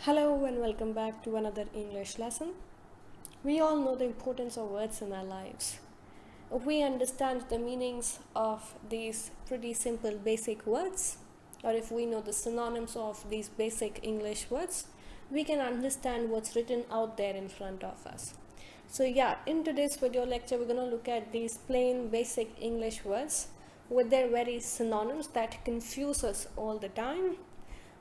Hello and welcome back to another English lesson. We all know the importance of words in our lives. If we understand the meanings of these pretty simple basic words, or if we know the synonyms of these basic English words, we can understand what's written out there in front of us. So in today's video lecture, we're going to look at these plain basic English words with their very synonyms that confuse us all the time.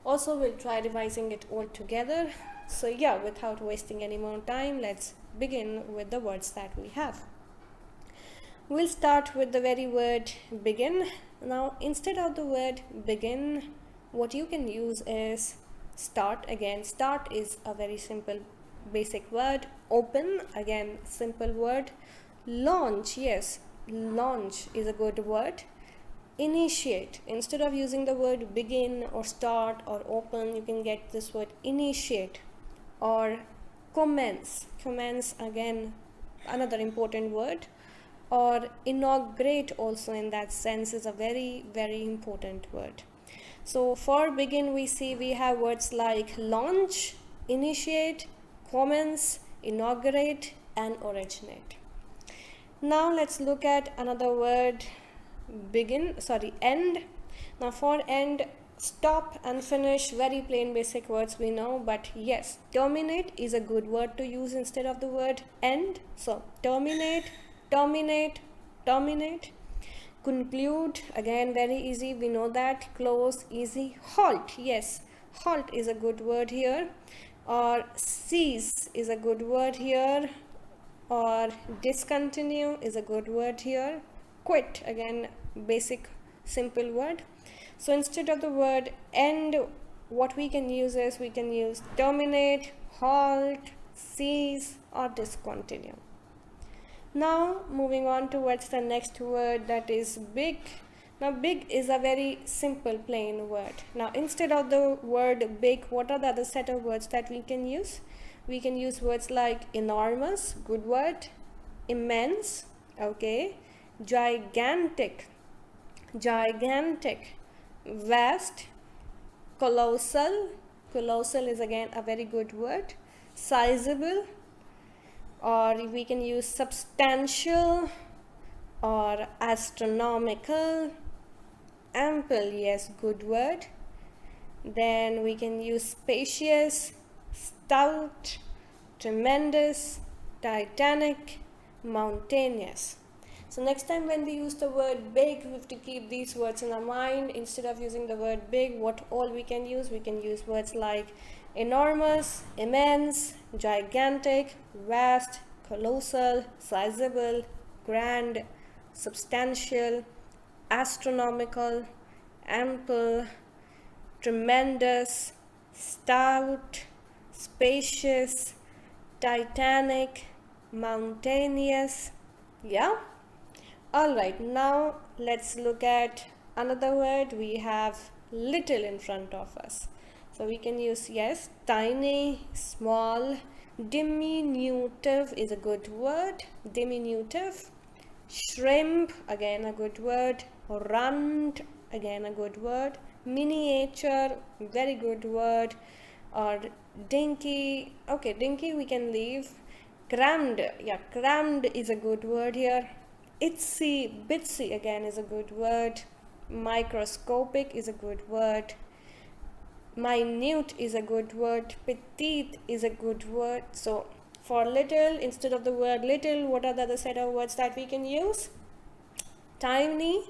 Also, we'll try revising it all together. So without wasting any more time, let's begin with the words that we have. We'll start with the very word begin. Now, instead of the word begin, what you can use is start. Again, start is a very simple basic word. Open, again, simple word. Launch, yes, launch is a good word. Initiate, instead of using the word begin or start or open, you can get this word initiate. Or commence, commence, again another important word. Or inaugurate also, in that sense, is a very important word. So for begin, we see we have words like launch, initiate, commence, inaugurate and originate. Now let's look at another word, end. Now for end, stop and finish, very plain basic words we know, but yes, terminate is a good word to use instead of the word end. So terminate. Conclude, again very easy, we know that. Close, easy. Halt, yes, halt is a good word here. Or cease is a good word here. Or discontinue is a good word here. Quit, again basic simple word. So instead of the word end, what we can use is we can use terminate, halt, cease or discontinue. Now moving on towards the next word, that is big. Now big is a very simple plain word. Now instead of the word big, what are the other set of words that we can use? We can use words like enormous, good word. Immense, okay. Gigantic, vast. Colossal is again a very good word. Sizable, or we can use substantial or astronomical. Ample, yes, good word. Then we can use spacious, stout, tremendous, titanic, mountainous. So next time when we use the word big, we have to keep these words in our mind. Instead of using the word big, what all we can use words like enormous, immense, gigantic, vast, colossal, sizable, grand, substantial, astronomical, ample, tremendous, stout, spacious, titanic, mountainous. Alright, now let's look at another word. We have little in front of us. So we can use, yes, tiny, small. Diminutive is a good word. Diminutive. Shrimp, again a good word. Runt, again a good word. Miniature, very good word. Or dinky, okay, dinky we can leave. Crammed, crammed is a good word here. Itsy bitsy again is a good word. Microscopic is a good word. Minute is a good word. Petite is a good word. So for little, instead of the word little, what are the other set of words that we can use? Tiny,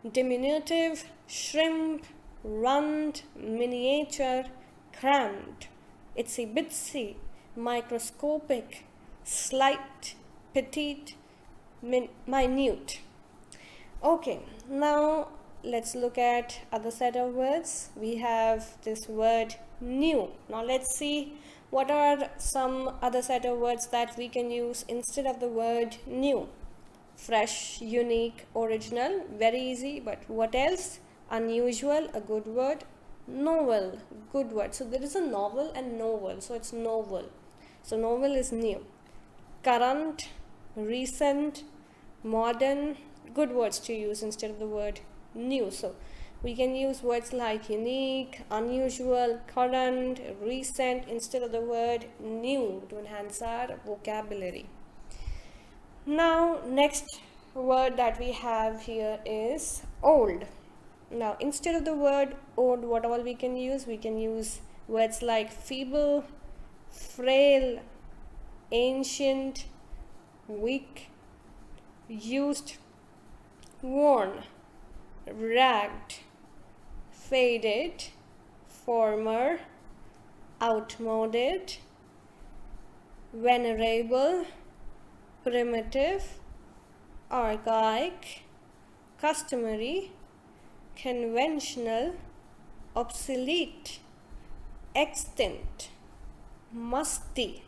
diminutive, shrimp, runt, miniature, crammed, itsy bitsy, microscopic, slight, petite, minute. Okay, now let's look at other set of words. We have this word new. Now let's see what are some other set of words that we can use instead of the word new. Fresh, unique, original, very easy, but what else? Unusual, a good word. Novel, good word. So there is a novel and novel, so it's novel. So novel is new. Current, recent, modern, good words to use instead of the word new. So We can use words like unique, unusual, current, recent instead of the word new to enhance our vocabulary. Now, next word that we have here is old. Now, instead of the word old, what all we can use? We can use words like feeble, frail, ancient, weak, used, worn, ragged, faded, former, outmoded, venerable, primitive, archaic, customary, conventional, obsolete, extant, musty.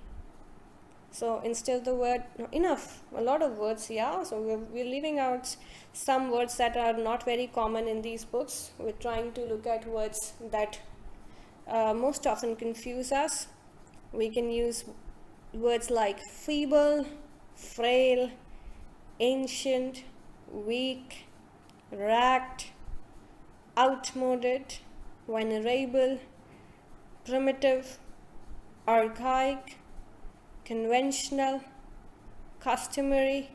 So instead of the word, no, enough, a lot of words, yeah. So we're leaving out some words that are not very common in these books. We're trying to look at words that most often confuse us. We can use words like feeble, frail, ancient, weak, ragged, outmoded, venerable, primitive, archaic, conventional, customary,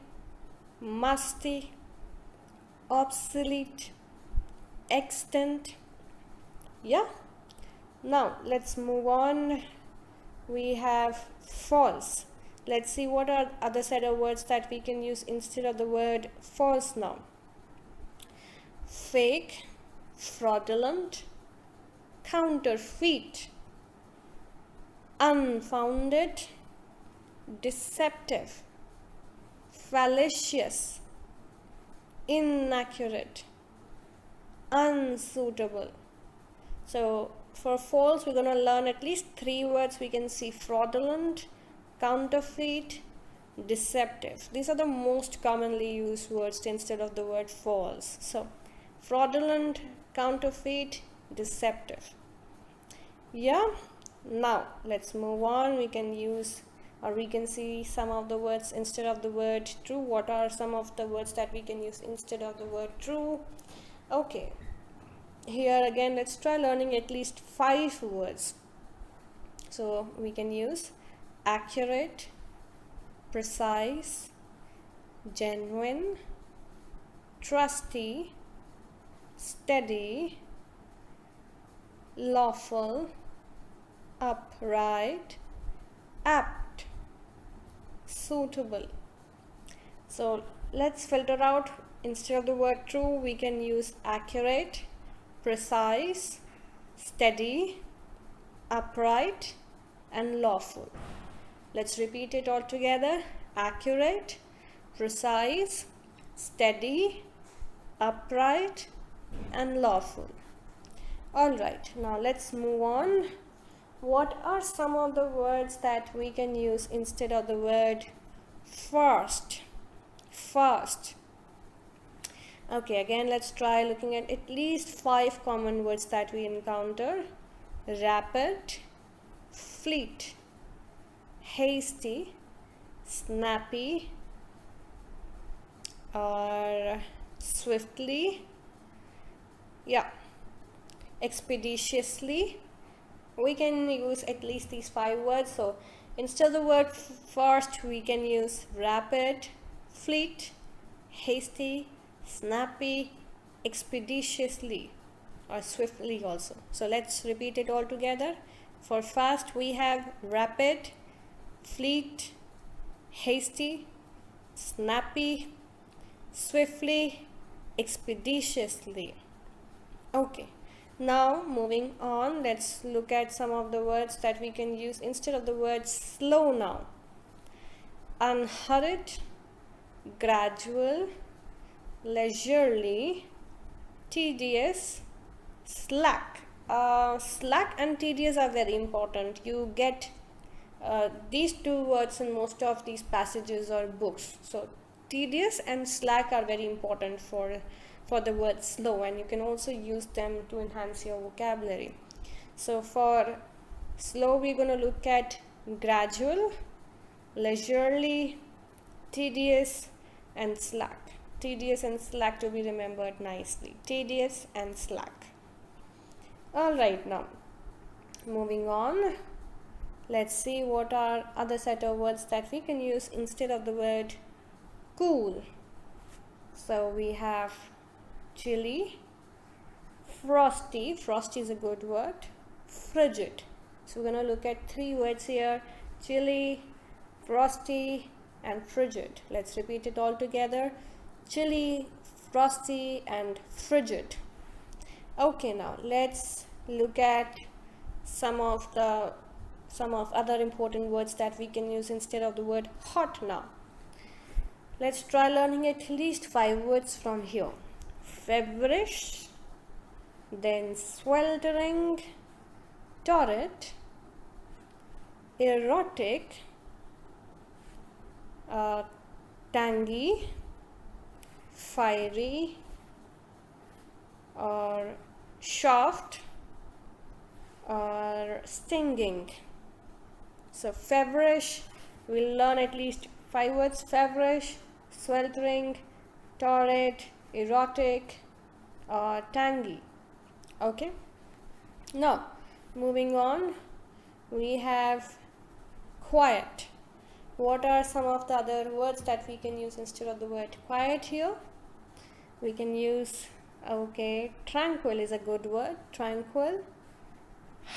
musty, obsolete, extant. Yeah. Now let's move on. We have false. Let's see what are other set of words that we can use instead of the word false now. Fake, fraudulent, counterfeit, unfounded, deceptive, fallacious, inaccurate, unsuitable. So for false, we're going to learn at least 3 words. We can see fraudulent, counterfeit, deceptive. These are the most commonly used words instead of the word false. So fraudulent, counterfeit, deceptive. Yeah. Now let's move on. We can use, or we can see some of the words instead of the word true. What are some of the words that we can use instead of the word true? Okay, here again let's try learning at least 5 words. So we can use accurate, precise, genuine, trusty, steady, lawful, upright, apt, suitable. So let's filter out. Instead of the word true, we can use accurate, precise, steady, upright, and lawful. Let's repeat it all together. Accurate, precise, steady, upright, and lawful. Alright, now let's move on. What are some of the words that we can use instead of the word fast? Fast. Okay, again let's try looking at least 5 common words that we encounter. Rapid, fleet, hasty, snappy, or swiftly, yeah, expeditiously. We can use at least these 5 words. So instead of the word fast, we can use rapid, fleet, hasty, snappy, expeditiously, or swiftly also. So let's repeat it all together. For fast, we have rapid, fleet, hasty, snappy, swiftly, expeditiously. Okay. Now moving on, let's look at some of the words that we can use instead of the word slow now. Unhurried, gradual, leisurely, tedious, slack. Slack and tedious are very important. You get these 2 words in most of these passages or books. So tedious and slack are very important for the word slow, and you can also use them to enhance your vocabulary. So for slow, we're going to look at gradual, leisurely, tedious, and slack. tedious and slack to be remembered nicely. Tedious and slack. Alright, now moving on. Let's see what are other set of words that we can use instead of the word cool. So we have chilly, frosty. Frosty is a good word. Frigid. So we're going to look at 3 words here: chilly, frosty, and frigid. Let's repeat it all together: chilly, frosty, and frigid. Okay, now let's look at some of other important words that we can use instead of the word hot. Now let's try learning at least 5 words from here: feverish, then sweltering, torrid, erotic, tangy, fiery, or shaft, or stinging. So feverish, we'll learn at least 5 words: feverish, sweltering, torrid, erotic, or tangy. Okay, now moving on, we have quiet. What are some of the other words that we can use instead of the word quiet here? We can use, okay, tranquil is a good word. Tranquil.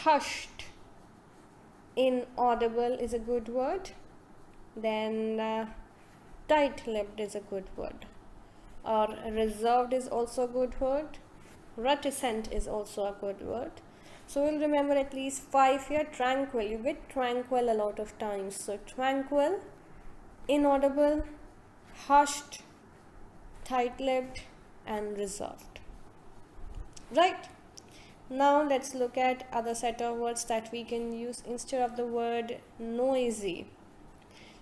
Hushed, inaudible is a good word. Then tight-lipped is a good word. Or reserved is also a good word. Reticent is also a good word. So we'll remember at least 5 here. Tranquil, you get tranquil a lot of times. So tranquil, inaudible, hushed, tight-lipped, and reserved. Right. Now let's look at other set of words that we can use instead of the word noisy.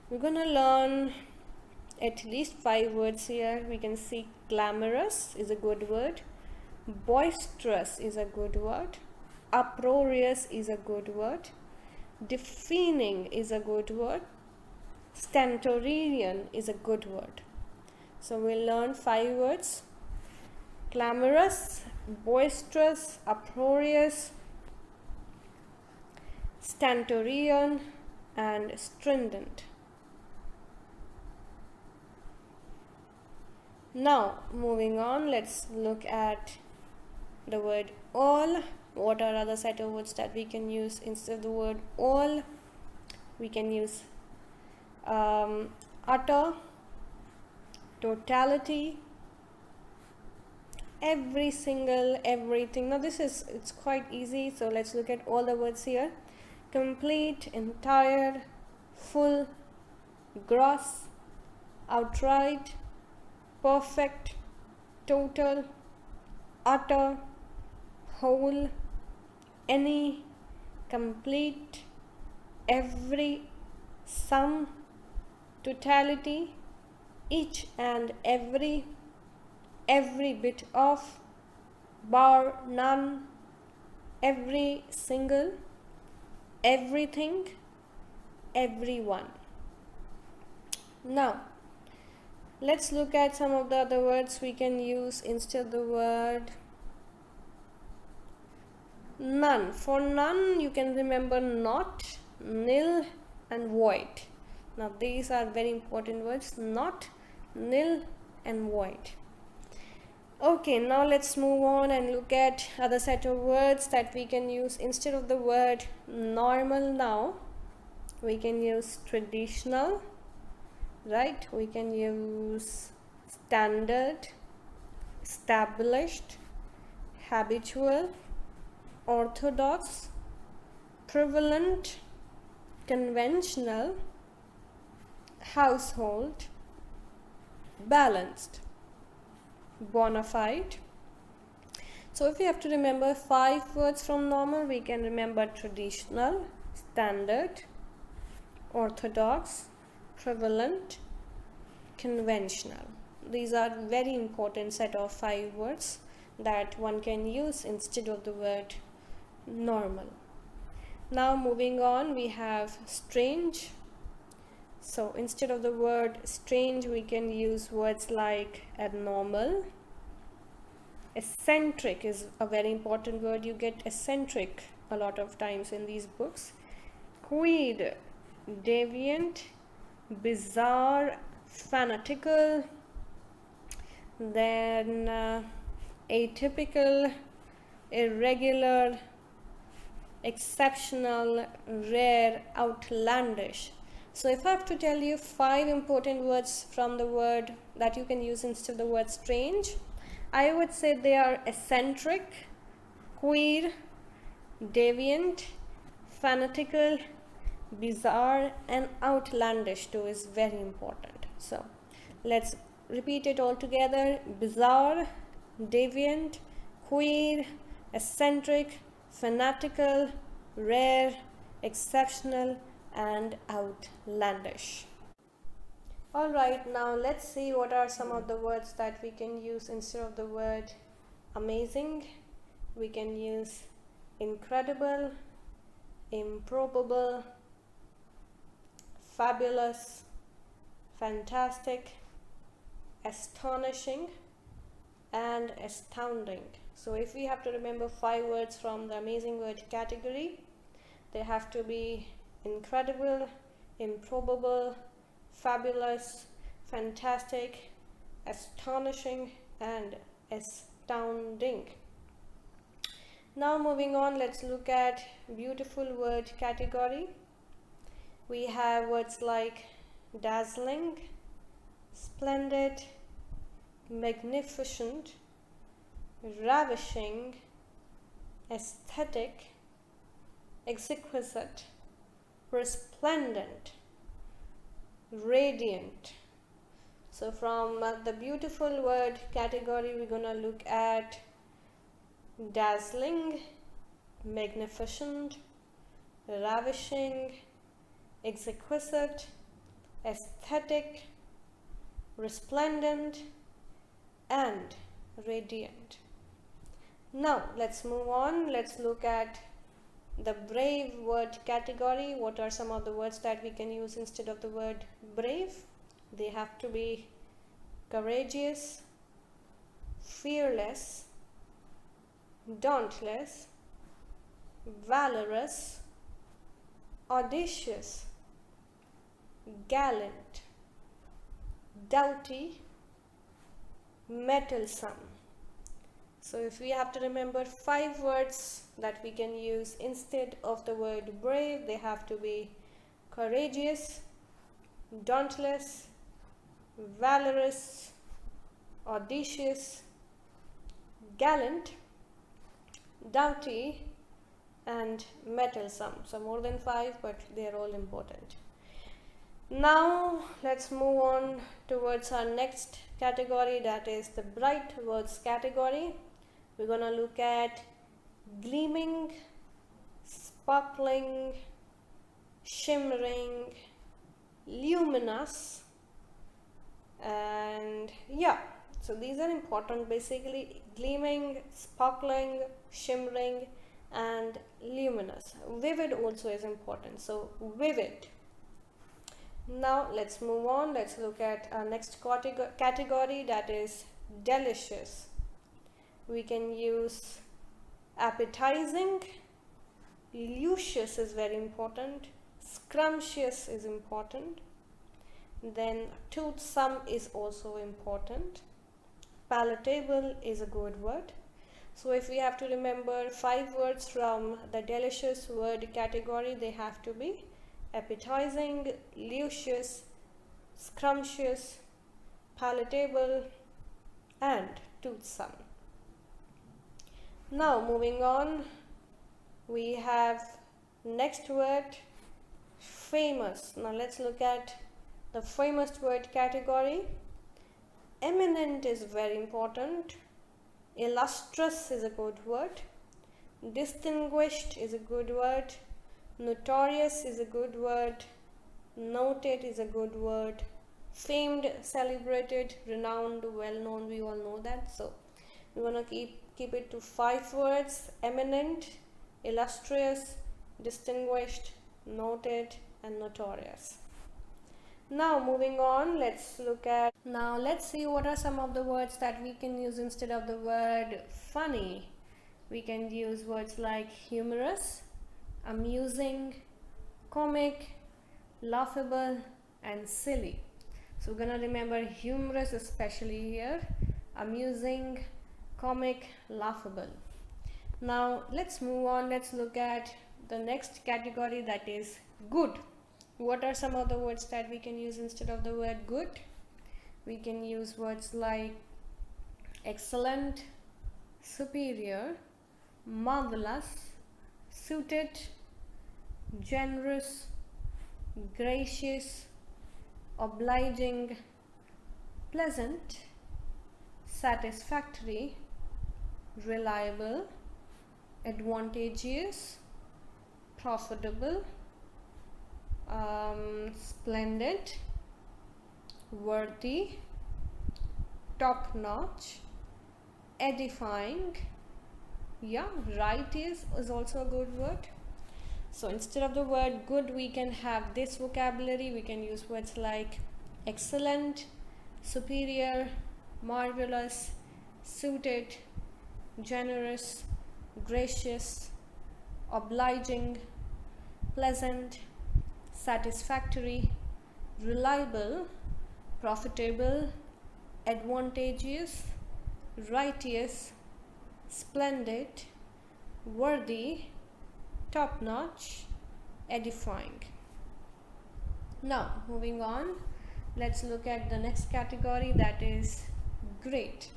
We're going to learn at least 5 words here. We can see clamorous is a good word. Boisterous is a good word. Uproarious is a good word. Deafening is a good word. Stentorian is a good word. So we'll learn 5 words: clamorous, boisterous, uproarious, stentorian, and strident. Now moving on, let's look at the word all. What are other set of words that we can use instead of the word all? We can use utter, totality, every single, everything. Now it's quite easy, so let's look at all the words here: complete, entire, full, gross, outright, perfect, total, utter, whole, any, complete, every, some, totality, each and every bit of, bar none, every single, everything, everyone. Now let's look at some of the other words we can use instead of the word none. For none, you can remember not, nil, and void. Now these are very important words: not, nil, and void. Okay, now let's move on and look at other set of words that we can use instead of the word normal. Now we can use traditional, right? We can use standard, established, habitual, orthodox, prevalent, conventional, household, balanced, bona fide. So if we have to remember 5 words from normal, we can remember traditional, standard, orthodox, prevalent, conventional. These are very important set of 5 words that one can use instead of the word normal. Now moving on, we have strange, So instead of the word strange, we can use words like abnormal. Eccentric is a very important word. You get eccentric a lot of times in these books. Queer, deviant, bizarre, fanatical, then atypical, irregular, exceptional, rare, outlandish. So if I have to tell you 5 important words from the word that you can use instead of the word strange, I would say they are eccentric, queer, deviant, fanatical, bizarre, and outlandish too is very important. So let's repeat it all together. Bizarre, deviant, queer, eccentric, fanatical, rare, exceptional, and outlandish. Alright, now let's see what are some of the words that we can use instead of the word amazing. We can use incredible, improbable, fabulous, fantastic, astonishing, and astounding. So if we have to remember 5 words from the amazing word category, they have to be incredible, improbable, fabulous, fantastic, astonishing, and astounding. Now moving on, let's look at beautiful word category. We have words like dazzling, splendid, magnificent, ravishing, aesthetic, exquisite, resplendent, radiant. So from the beautiful word category, we're gonna look at dazzling, magnificent, ravishing, exquisite, aesthetic, resplendent, and radiant. Now let's move on. Let's look at the brave word category. What are some of the words that we can use instead of the word brave? They have to be courageous, fearless, dauntless, valorous, audacious, gallant, doughty, mettlesome. So if we have to remember 5 words that we can use instead of the word brave, they have to be courageous, dauntless, valorous, audacious, gallant, doughty, and mettlesome. So more than 5, but they are all important. Now let's move on towards our next category, that is the bright words category. We're gonna look at gleaming, sparkling, shimmering, luminous, and yeah, so these are important. Basically gleaming, sparkling, shimmering, and luminous. Vivid also is important, so vivid. Now let's move on. Let's look at our next category, that is delicious. We can use appetizing, luscious is very important, scrumptious is important, then toothsome is also important, palatable is a good word. So if we have to remember 5 words from the delicious word category, they have to be appetizing, luscious, scrumptious, palatable, and toothsome. Now moving on, we have next word, famous. Now let's look at the famous word category. Eminent is very important, illustrious is a good word, distinguished is a good word, notorious is a good word, noted is a good word, famed, celebrated, renowned, well known, we all know that. So we want to keep it to 5 words: eminent, illustrious, distinguished, noted, and notorious. Now moving on, let's see what are some of the words that we can use instead of the word funny. We can use words like humorous, amusing, comic, laughable, and silly. So we're gonna remember humorous especially here, amusing, comic, laughable. Now let's move on, let's look at the next category, that is good. What are some of the words that we can use instead of the word good? We can use words like excellent, superior, marvelous, suited, generous, gracious, obliging, pleasant, satisfactory, reliable, advantageous, profitable, splendid, worthy, top notch, edifying. Yeah, right is also a good word. So instead of the word good, we can have this vocabulary. We can use words like excellent, superior, marvelous, suited, generous, gracious, obliging, pleasant, satisfactory, reliable, profitable, advantageous, righteous, splendid, worthy, top notch, edifying. Now moving on, let's look at the next category, that is great.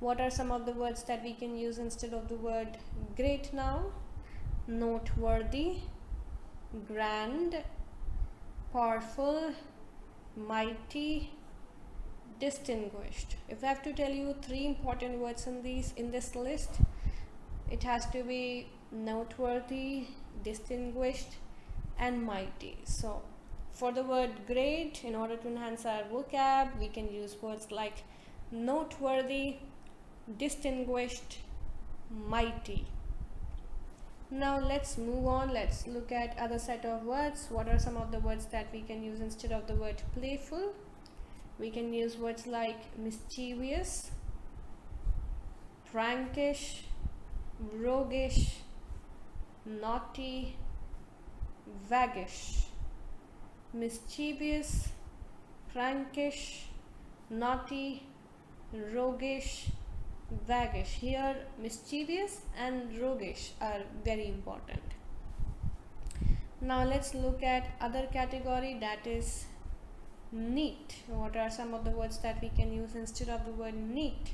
What are some of the words that we can use instead of the word great now? Noteworthy, grand, powerful, mighty, distinguished. If I have to tell you three important words in this list, it has to be noteworthy, distinguished, and mighty. So for the word great, in order to enhance our vocab, we can use words like noteworthy, distinguished, mighty. Now let's move on, let's look at other set of words. What are some of the words that we can use instead of the word playful? We can use words like mischievous, prankish, roguish, naughty, waggish. Mischievous, prankish, naughty, roguish, waggish. Here mischievous and roguish are very important. Now let's look at other category, that is neat. What are some of the words that we can use instead of the word neat?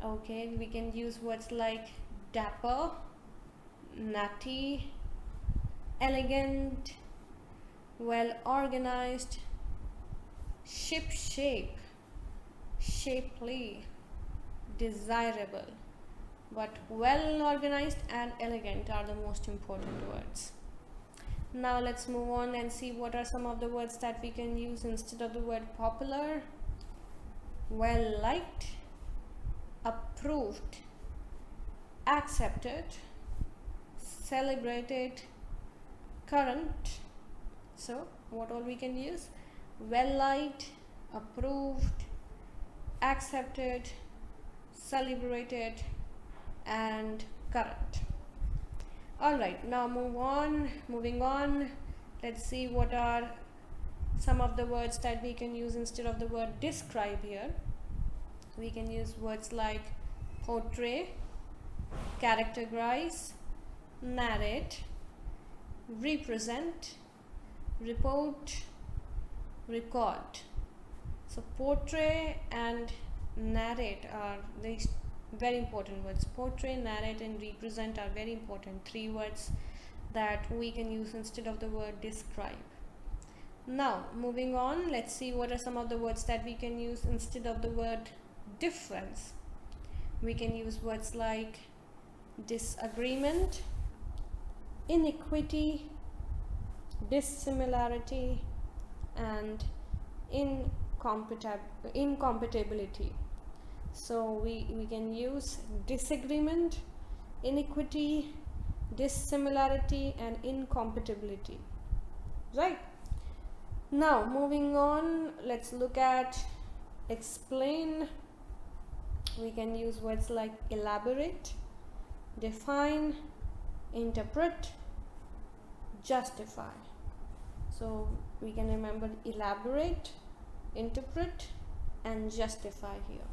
Okay, we can use words like dapper, natty, elegant, well organized, ship-shape, shapely, desirable. But well organized and elegant are the most important words. Now let's move on and see what are some of the words that we can use instead of the word popular. Well liked, approved, accepted, celebrated, current. So what all we can use? Well liked, approved, accepted, celebrated, and current. Alright, now moving on, let's see what are some of the words that we can use instead of the word describe here. We can use words like portray, characterize, narrate, represent, report, record. So portray and narrate are these very important words. Portray, narrate, and represent are very important. Three words that we can use instead of the word describe. Now moving on, let's see what are some of the words that we can use instead of the word difference. We can use words like disagreement, inequity, dissimilarity, and incompatibility. So we can use disagreement, inequity, dissimilarity, and incompatibility, right? Now moving on, let's look at explain. We can use words like elaborate, define, interpret, justify. So we can remember elaborate, interpret and justify here.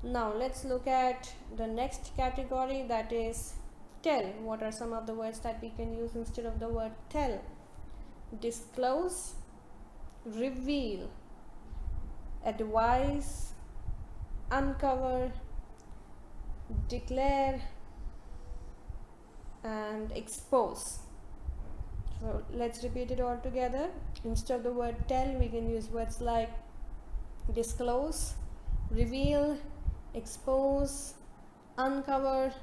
Now let's look at the next category, that is tell. What are some of the words that we can use instead of the word tell? Disclose, reveal, advise, uncover, declare and expose. So let's repeat it all together. Instead of the word tell, we can use words like disclose, reveal, expose, uncover,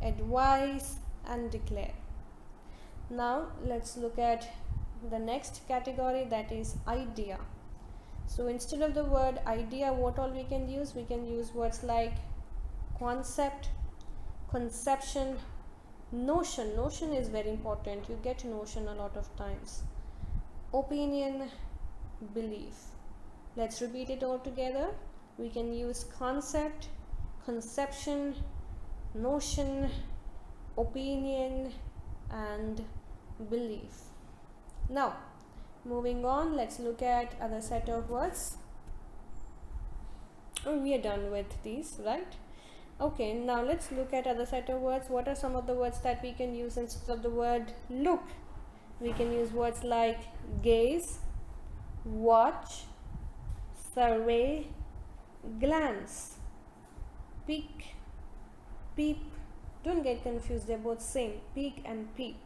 advise and declare. Now let's look at the next category, that is idea. So instead of the word idea, what all we can use? We can use words like concept, conception, notion. Notion is very important. You get notion a lot of times. Opinion, belief. Let's repeat it all together. We can use concept, conception, notion, opinion and belief. Now moving on, let's look at other set of words. We are done with these, right? Okay, now let's look at other set of words. What are some of the words that we can use instead of the word look? We can use words like gaze, watch, survey, glance, peek, peep. Don't get confused, they're both same. Peek and peep.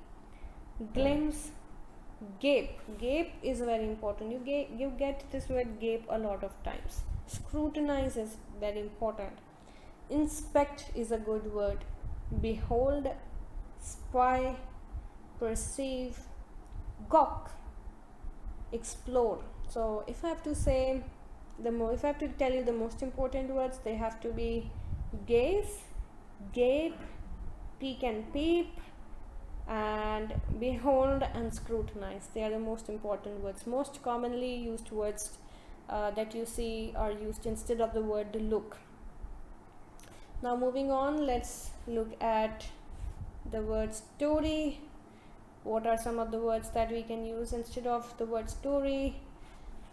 Glimpse, gape. Gape is very important. You get this word gape a lot of times. Scrutinize is very important. Inspect is a good word. Behold, spy, perceive, gawk, explore. So if I have to say if I have to tell you the most important words, they have to be gaze, gape, peek and peep, and behold and scrutinize. They are the most important words. Most commonly used words that you see are used instead of the word look. Now moving on, let's look at the word story. What are some of the words that we can use instead of the word story?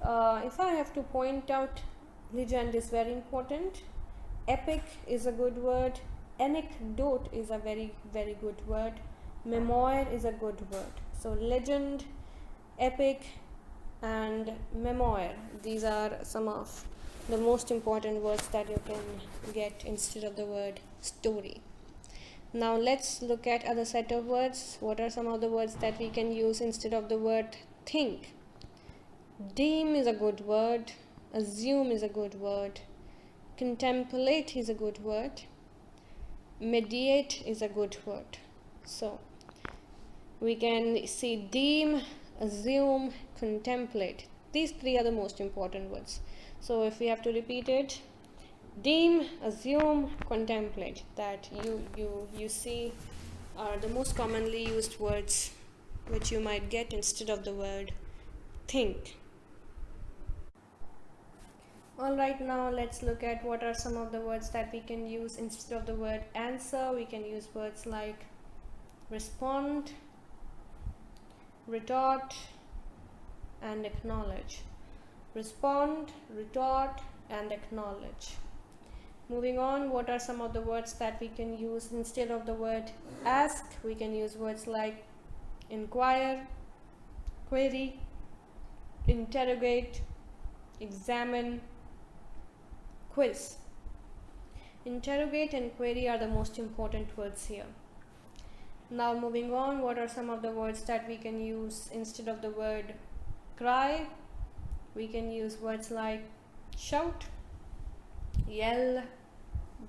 If I have to point out, legend is very important. Epic is a good word. Anecdote is a very good word. Memoir is a good word. So legend, epic and memoir, these are some of the most important words that you can get instead of the word story. Now let's look at other set of words. What are some of the words that we can use instead of the word think? Deem is a good word. Assume is a good word. Contemplate is a good word. Mediate is a good word. So we can see deem, assume, contemplate. These three are the most important words. So if we have to repeat it, deem, assume, contemplate, that you see are the most commonly used words which you might get instead of the word think. Alright, now let's look at what are some of the words that we can use instead of the word answer. We can use words like respond, retort and acknowledge. Respond, retort and acknowledge. Moving on, what are some of the words that we can use instead of the word ask? We can use words like inquire, query, interrogate, examine, quiz. Interrogate and query are the most important words here. Now moving on, what are some of the words that we can use instead of the word cry? We can use words like shout, yell,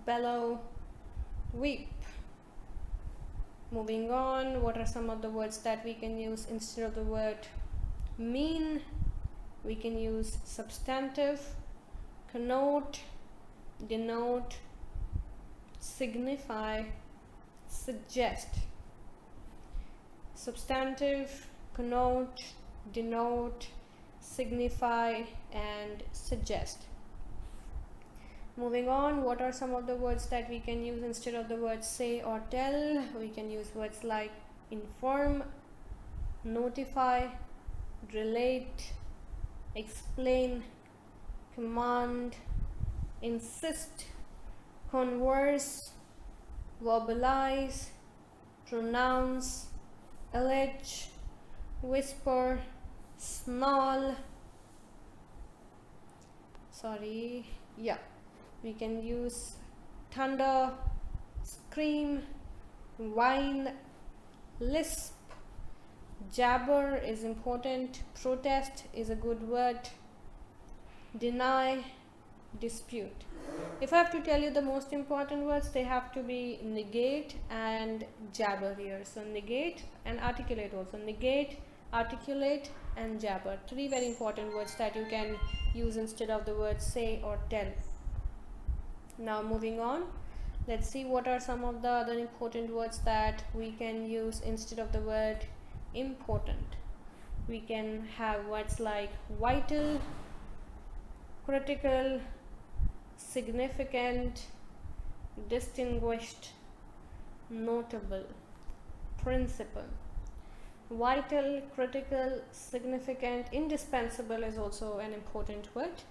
bellow, weep. Moving on, what are some of the words that we can use instead of the word mean? We can use substantive, connote, denote, signify, suggest. Substantive, connote, denote, signify, and suggest. Moving on, what are some of the words that we can use instead of the words say or tell? We can use words like inform, notify, relate, explain, command, insist, converse, verbalize, pronounce, allege, whisper, snarl. We can use thunder, scream, whine, lisp, jabber is important, protest is a good word, deny, dispute. If I have to tell you the most important words, they have to be negate and jabber here. So negate and articulate also. Negate, articulate, and jabber. Three very important words that you can use instead of the words say or tell. Now moving on, let's see what are some of the other important words that we can use instead of the word important. We can have words like vital, critical, significant, distinguished, notable, principal. Vital, critical, significant, indispensable is also an important word.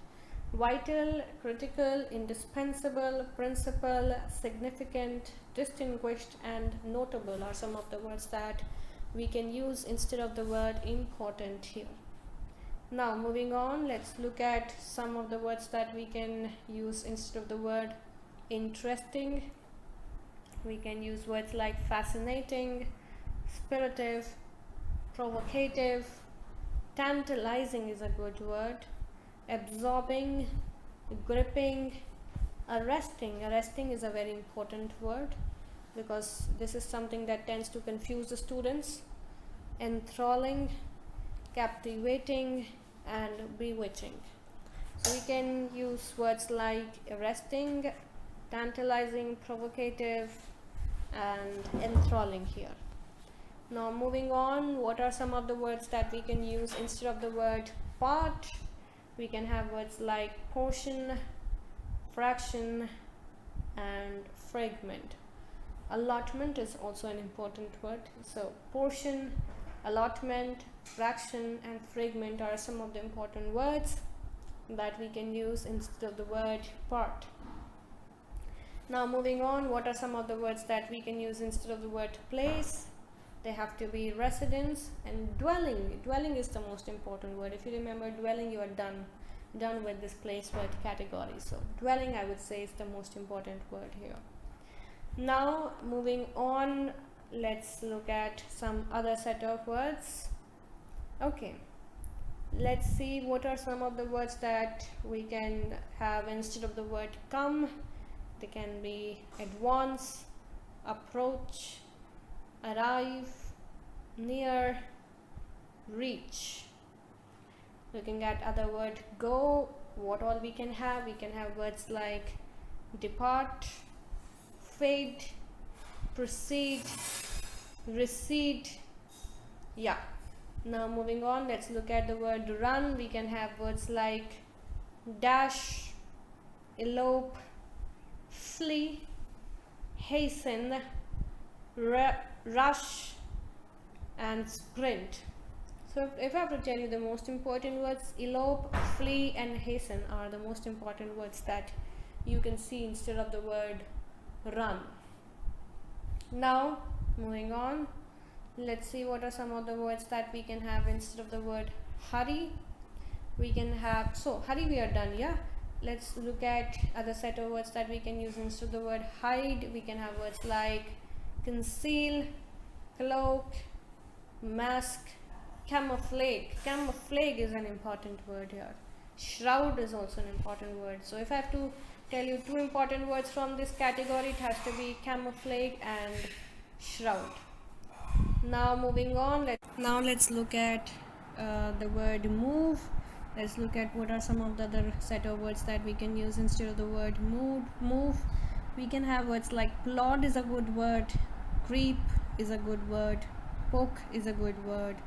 Vital, critical, indispensable, principal, significant, distinguished, and notable are some of the words that we can use instead of the word important here. Now moving on, let's look at some of the words that we can use instead of the word interesting. We can use words like fascinating, spiritive, provocative, tantalizing is a good word, absorbing, gripping, arresting. Arresting is a very important word because this is something that tends to confuse the students. Enthralling, captivating, and bewitching. So we can use words like arresting, tantalizing, provocative, and enthralling here. Now moving on, what are some of the words that we can use instead of the word part? We can have words like portion, fraction, and fragment. Allotment is also an important word. So portion, allotment, fraction, and fragment are some of the important words that we can use instead of the word part. Now moving on, what are some of the words that we can use instead of the word place? They have to be residence and dwelling. Dwelling is the most important word. If you remember dwelling, you are done with this place word category. So dwelling, I would say, is the most important word here. Now moving on, let's look at some other set of words. Okay, let's see what are some of the words that we can have instead of the word come. They can be advance, approach, arrive, near, reach. Looking at other word go, what all we can have words like depart, fade, proceed, recede. Yeah. Now moving on, let's look at the word run. We can have words like dash, elope, flee, hasten, rush, and sprint. So if I have to tell you the most important words, elope, flee, and hasten are the most important words that you can see instead of the word run. Now moving on, let's see what are some of the words that we can have instead of the word hurry. We can have, so hurry we are done, yeah. Let's look at other set of words that we can use instead of the word hide. We can have words like conceal, cloak, mask, camouflage. Camouflage is an important word here. Shroud is also an important word. So if I have to tell you two important words from this category, it has to be camouflage and shroud. Now moving on, let's look at the word move. Let's look at what are some of the other set of words that we can use instead of the word move. We can have words like plod is a good word, creep is a good word, poke is a good word,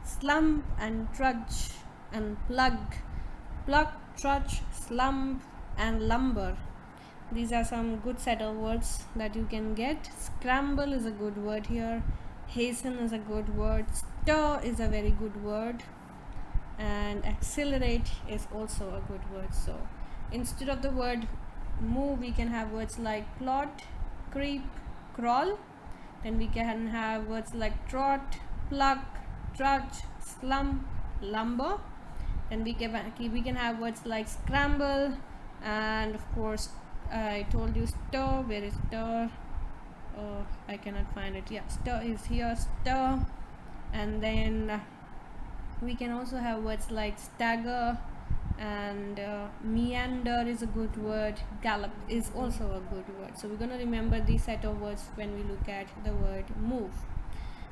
slump and trudge and plug. Plug, trudge, slump, and lumber. These are some good set of words that you can get. Scramble is a good word here. Hasten is a good word. Stir is a very good word. And accelerate is also a good word. So instead of the word move, we can have words like plod, creep, crawl. Then we can have words like trot, pluck, trudge, slump, lumber. Then we can have words like scramble, and of course I told you stir. Where is stir? I cannot find it. Yeah, stir is here, stir. And then we can also have words like stagger, and meander is a good word. Gallop is also a good word. So we're going to remember these set of words when we look at the word move.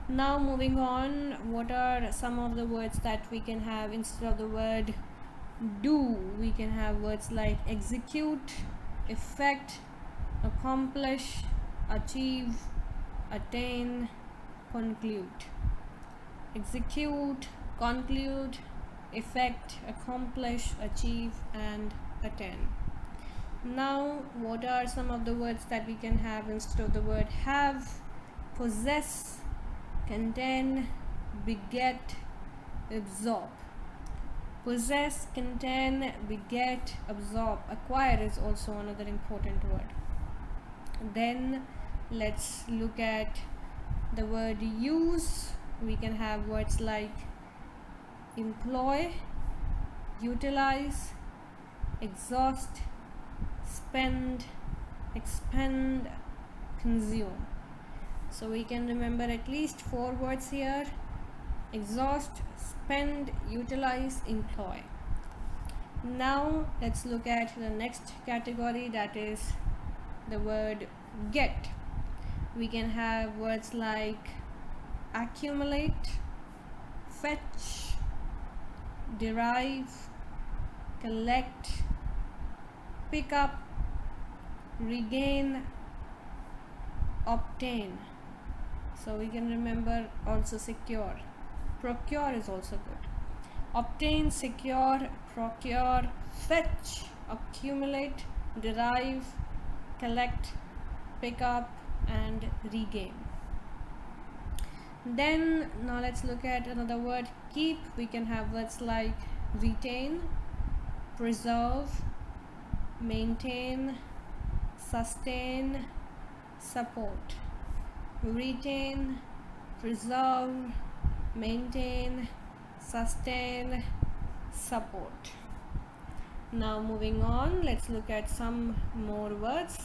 Now moving on, what are some of the words that we can have instead of the word do? We can have words like execute, effect, accomplish, achieve, attain, conclude. Execute, conclude, effect, accomplish, achieve, and attain. Now, what are some of the words that we can have instead of the word have? Possess, contain, beget, absorb. Possess, contain, beget, absorb. Acquire is also another important word. Then let's look at the word use. We can have words like employ, utilize, exhaust, spend, expend, consume. So we can remember at least 4 words here: exhaust, spend, utilize, employ. Now let's look at the next category, that is the word get. We can have words like accumulate, fetch, derive, collect, pick up, regain, obtain. So we can remember also secure. Procure is also good. Obtain, secure, procure, fetch, accumulate, derive, collect, pick up, and regain. Then now let's look at another word, keep. We can have words like retain, preserve, maintain, sustain, support. Retain, preserve, maintain, sustain, support. Now moving on, let's look at some more words.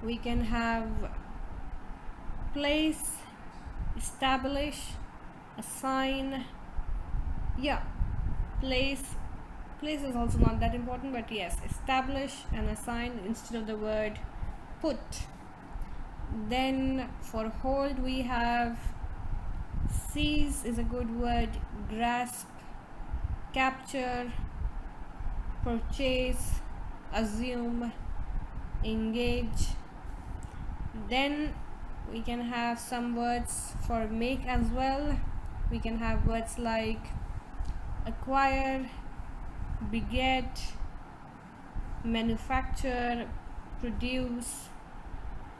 We can have place, establish, assign. Yeah, place is also not that important, but yes, establish and assign instead of the word put. Then for hold, we have seize is a good word, grasp, capture, purchase, assume, engage. Then we can have some words for make as well. We can have words like acquire, beget, manufacture, produce,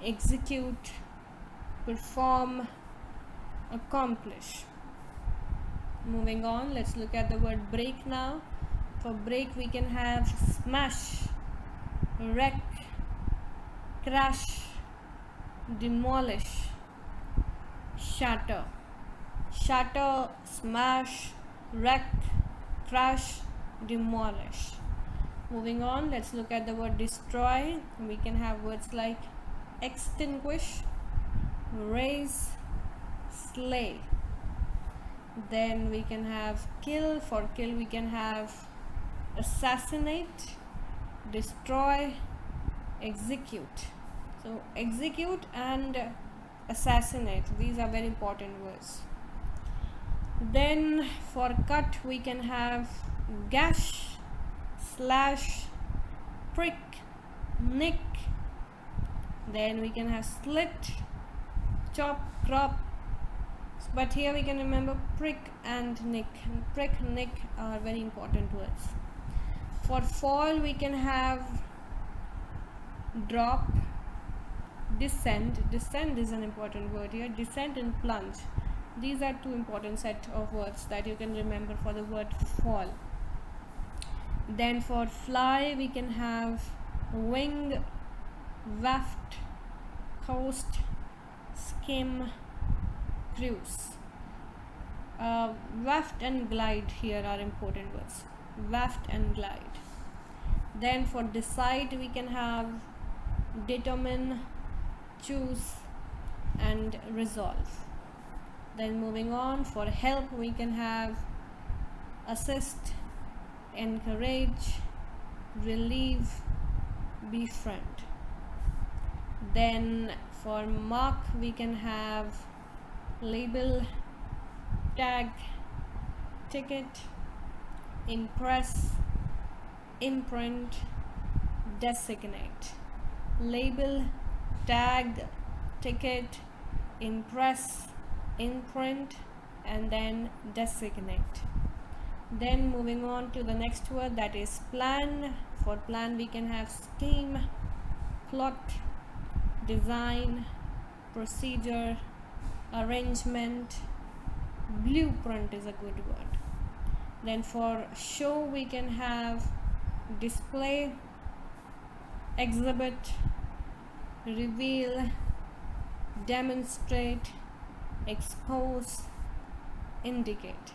execute, perform, accomplish. Moving on, let's look at the word break now. For break, we can have smash, wreck, crash, demolish, shatter. Shatter, smash, wreck, crash, demolish. Moving on, let's look at the word destroy. We can have words like extinguish, raise, slay. Then we can have kill. For kill, we can have assassinate, destroy, execute. So execute and assassinate, these are very important words. Then for cut, we can have gash, slash, prick, nick. Then we can have slit, chop, crop, But here we can remember prick and nick. Prick, nick are very important words. For fall we can have drop, descend. Descend is an important word here. Descend and plunge. These are two important set of words that you can remember for the word fall. Then for fly we can have wing, waft, coast, skim, cruise. Waft and glide here are important words. Waft and glide. Then for decide we can have determine, choose, and resolve. Then moving on, for help we can have assist, encourage, relieve, befriend. Then for mark we can have label, tag, ticket, impress, imprint, designate. Label, tag, ticket, impress, imprint, and then designate. Then moving on to the next word, that is plan. For plan we can have scheme, plot, design, procedure, arrangement. Blueprint is a good word. Then for show we can have display, exhibit, reveal, demonstrate, expose, indicate.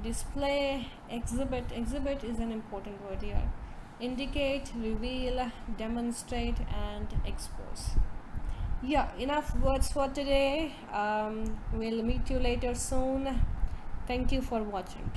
Display, exhibit. Exhibit is an important word here. Indicate, reveal, demonstrate, and expose. Yeah, enough words for today. We'll meet you later soon. Thank you for watching.